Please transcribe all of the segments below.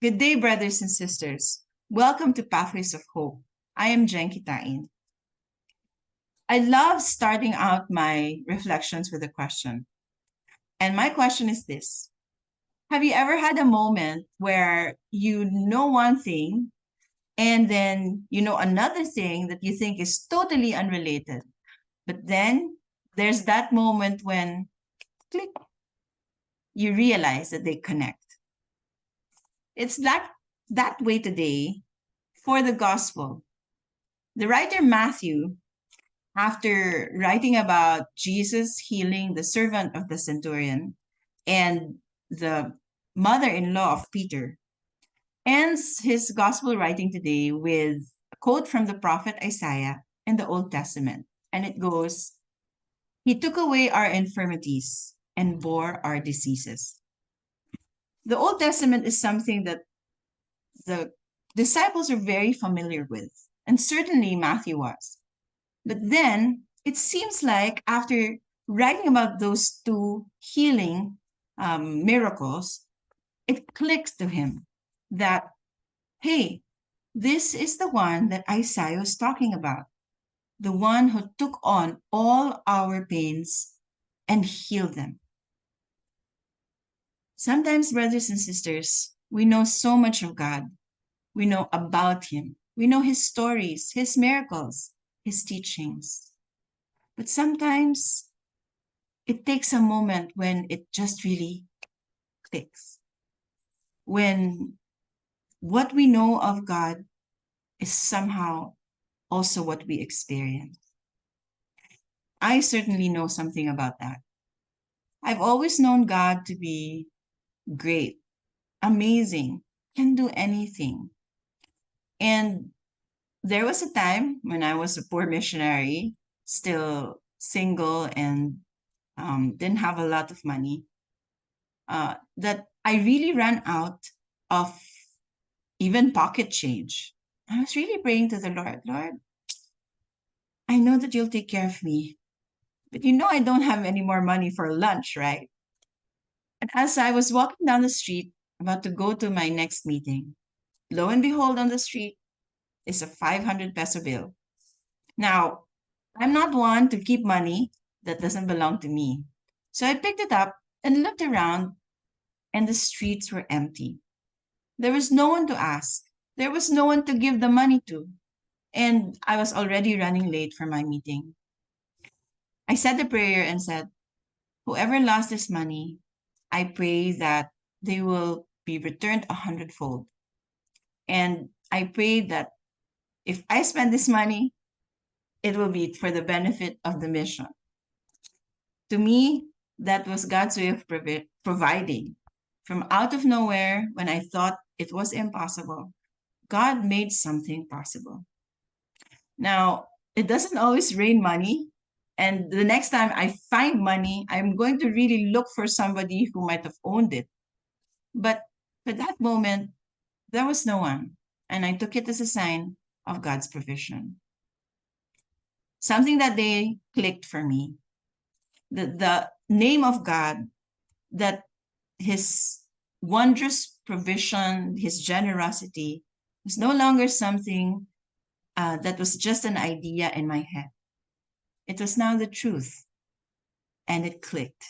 Good day, brothers and sisters. Welcome to Pathways of Hope. I am Jen Kitain. I love starting out my reflections with a question. And my question is this: have you ever had a moment where you know one thing and then you know another thing that you think is totally unrelated? But then there's that moment when, click, you realize that they connect. It's that way today for the gospel. The writer Matthew, after writing about Jesus healing the servant of the centurion and the mother in law of Peter, ends his gospel writing today with a quote from the prophet Isaiah in the Old Testament. And it goes, "He took away our infirmities and bore our diseases." The Old Testament is something that the disciples are very familiar with, and certainly Matthew was. But then it seems like after writing about those two healing miracles, it clicks to him that, hey, this is the one that Isaiah was talking about, the one who took on all our pains and healed them. Sometimes, brothers and sisters, we know so much of God. We know about him. We know his stories, his miracles, his teachings. But sometimes it takes a moment when it just really clicks. When what we know of God is somehow also what we experience. I certainly know something about that. I've always known God to be great, amazing, can do anything. And there was a time when I was a poor missionary, still single and didn't have a lot of money, that I really ran out of even pocket change. I was really praying to the Lord, Lord, I know that you'll take care of me, but you know I don't have any more money for lunch, right? And as I was walking down the street, about to go to my next meeting, lo and behold, on the street is a 500 peso bill. Now, I'm not one to keep money that doesn't belong to me. So I picked it up and looked around, and the streets were empty. There was no one to ask. There was no one to give the money to. And I was already running late for my meeting. I said the prayer and said, whoever lost this money, I pray that they will be returned 100-fold. And I pray that if I spend this money, it will be for the benefit of the mission. To me, that was God's way of providing. From out of nowhere, when I thought it was impossible, God made something possible. Now, it doesn't always rain money. And the next time I find money, I'm going to really look for somebody who might have owned it. But for that moment, there was no one. And I took it as a sign of God's provision. Something that day clicked for me. The name of God, that his wondrous provision, his generosity, was no longer something that was just an idea in my head. It was now the truth, and it clicked.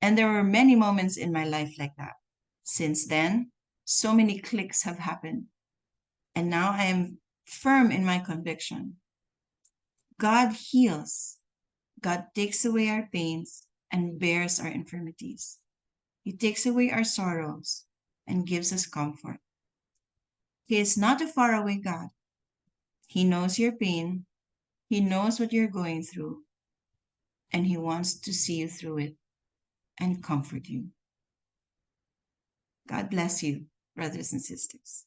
And there were many moments in my life like that. Since then, so many clicks have happened. And now I am firm in my conviction. God heals. God takes away our pains and bears our infirmities. He takes away our sorrows and gives us comfort. He is not a faraway God. He knows your pain. He knows what you're going through. And he wants to see you through it and comfort you. God bless you, brothers and sisters.